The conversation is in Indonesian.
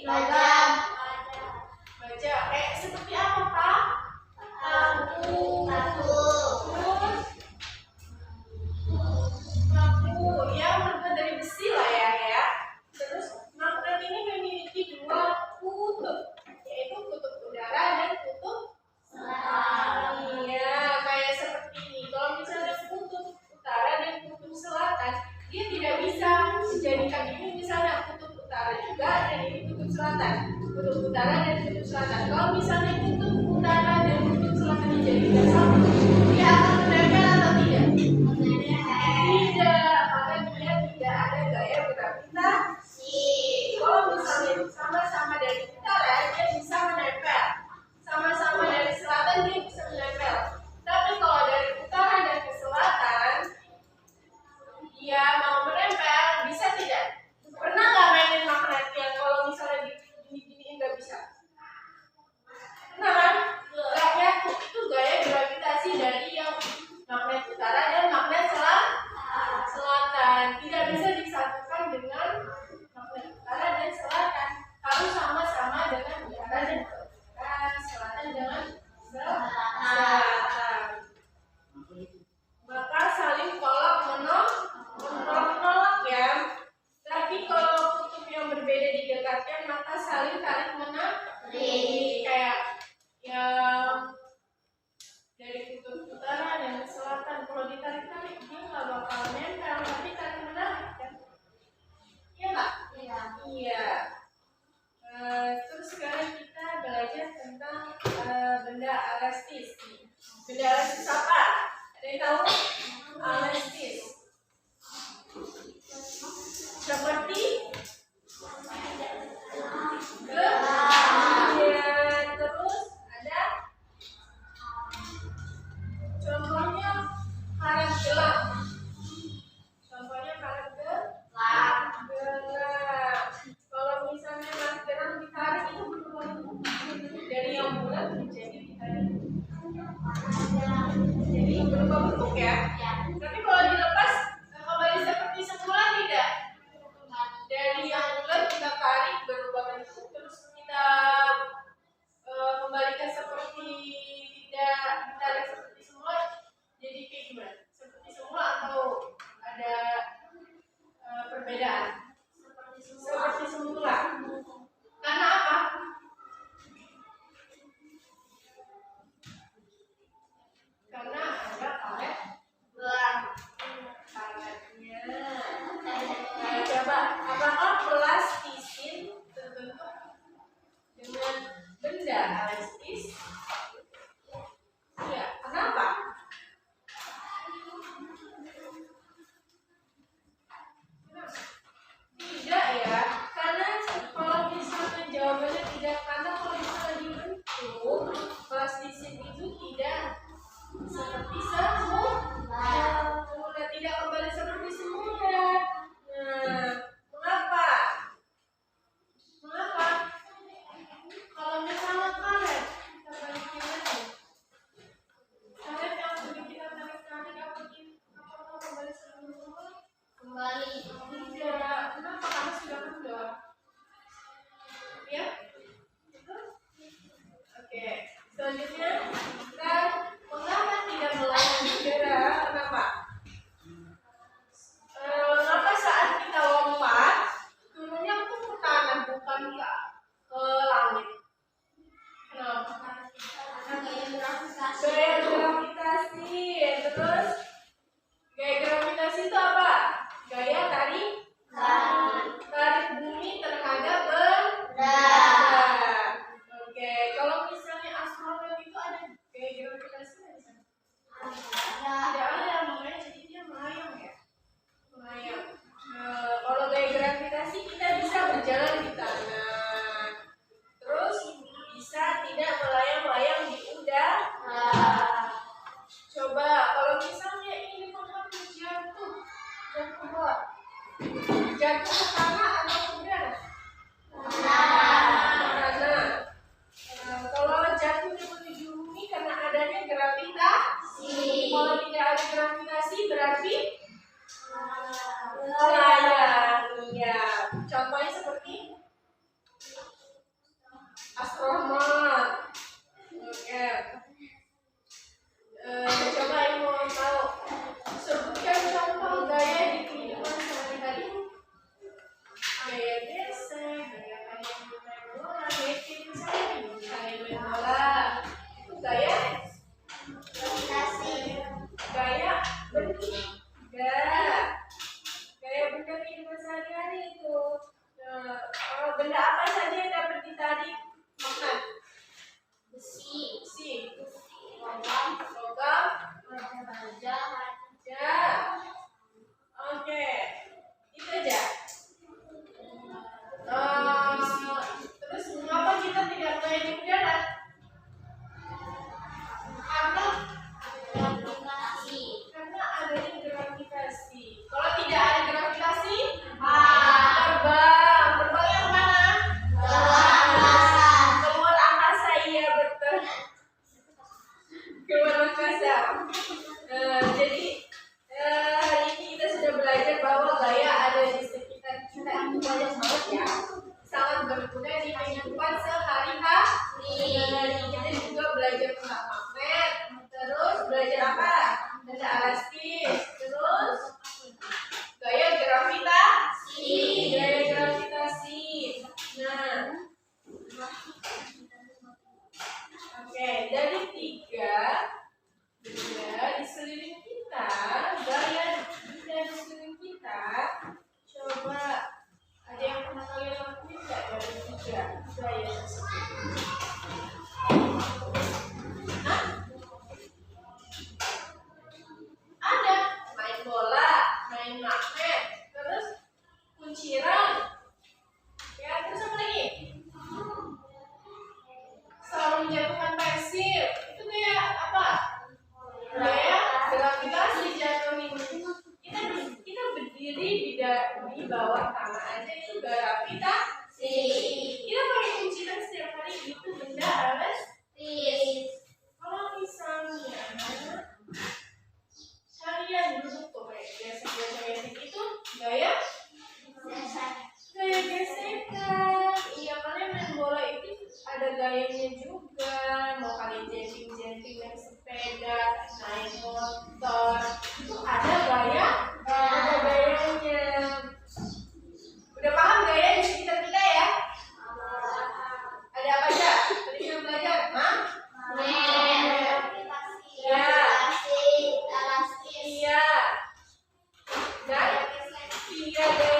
Logam. Baja. Seperti apa, Pak? Paku. Terus paku yang terbuat dari besi lah ya. Terus magnet ini memiliki dua kutub, yaitu kutub udara dan kutub selatan. Iya, kayak seperti ini. Kalau misalnya kutub utara dan kutub selatan, dia tidak bisa menjadikan ini misalnya kutub utara juga dan ini kutub selatan. Kutub utara dan kutub selatan. Kalau misalnya kutub utara dan kutub selatan dijadikan satu, dia akan menempel atau tidak? Tidak, karena dia tidak ada gaya gravitasi. Kalau misalnya sama-sama dari utara, dia bisa menempel. Sama-sama dari selatan, dia bisa menempel. Tapi kalau dari utara dan ke selatan, dia mau menempel, bisa tidak? Pernah nggak mainin magnet yang kalau misalnya diginiin nggak bisa? Pernah kan? Gaya itu gaya gravitasi dari yang magnet utara dan magnet selatan. Tidak bisa disatukan dengan magnet utara dan selatan. Harus sama-sama dengan utara dan selatan dengan selatan. Maka saling tolak menolak ya. Tapi kalau kutub yang berbeda didekatkan, maka saling tarik menarik. Kayak yang dari kutub utara dan selatan, kalau ditarik-tarik dia nggak bakal nempel, tapi tarik menarik kan? Iya nggak? Iya. Terus sekarang kita belajar tentang benda elastis. Benda elastis apa? Ada yang tahu? Elastis. Seperti terus ada contohnya karet gelap. Kalau misalnya maskeran ditarik itu berubah dari yang bulat menjadi ditarik. Jadi berubah bentuk ya. Tapi kalau dilepas kembali seperti semula tidak. Dari yang bulat kita tarik berubah bentuk, terus kita kembalikan seperti tidak ditarik seperti semula. Jadi kayak gimana? Seperti semula atau ada perbedaan? Seperti semula. Karena apa? Karena ada karet karetnya. Nah, coba apakah plastisin terbentuk dengan benda elastis? Iya, kenapa? Tidak ya, karena kalau misalnya jawabannya tidak, karena kalau misalnya dibentuk plastisin itu tidak seperti semula, tidak kembali seperti semula. Nah, mengapa? Kalau misalnya karet, kita balikin lagi. Karet yang sudah kita tarik-tarik apakah kembali seperti semula? Kembali. Tidak. Kenapa? Karena sudah kendor. Ya? Oke. Selanjutnya kita mengapa tidak melayang udara? Kenapa? Mengapa saat kita lompat turunnya itu ke tanah bukan ke langit? Kenapa? Gaya gravitasi. Terus gaya gravitasi itu apa? Gaya tarik bumi terhadap benda. Oke, kalau misalnya astronot itu ada gaya gravitasi nggak di sana? Tidak ada, makanya jadi dia melayang ya. Kalau gaya gravitasi kita bisa berjalan di tanah, terus bisa tidak melayang-layang di udara. Coba kalau misalnya ini tempat jatuh ke tanah atau ke udara? Kalau jatuh menuju bumi karena adanya gravitasi. Kalau tidak ada gravitasi berarti melayang. Iya. Contohnya seperti kehidupan sehari-hari itu. Benda apa saja yang dapat ditarik magnet? Besi. Logam. Baja. Ya. Oke. Itu aja. Terus mengapa kita tidak boleh di udara? Karena adanya gravitasi. Kalau tidak ada gravitasi, terbang. Terbang yang mana? Keluar angkasa, iya betul. Keluar angkasa. Jadi hari ini kita sudah belajar bahwa gaya ada di sekitar kita itu banyak banget ya. Sangat berguna di kehidupan sehari-hari. Kita juga belajar tentang magnet. Terus belajar apa? Benda elastis. Terus gaya gravitasi. Nah, oke, dari tiga benda di sekeliling kita, gaya benda di sekeliling kita, coba ada yang pernah kalian lakuin nggak dari tiga gaya tersebut? Hah? Ada main bola, main magnet, terus kunciran, ya terus apa lagi? Selalu menjatuhkan pensil, itu kayak apa? Gaya gravitasi jatuhin. Kita berdiri di bawah tanah aja itu gravitasi. Kita pakai kunciran setiap hari itu benda elastis. Kalau misalnya kalian duduk tuh kayak gesek-gesek itu gaya gesekan. Iya, kalian main bola itu ada gayanya juga. Mau kalian jumping naik sepeda, naik motor, itu ada gayanya. Udah paham gaya di sekitar kita ya? Ada apa aja? Tadi kita belajar, Iya. Dan gaya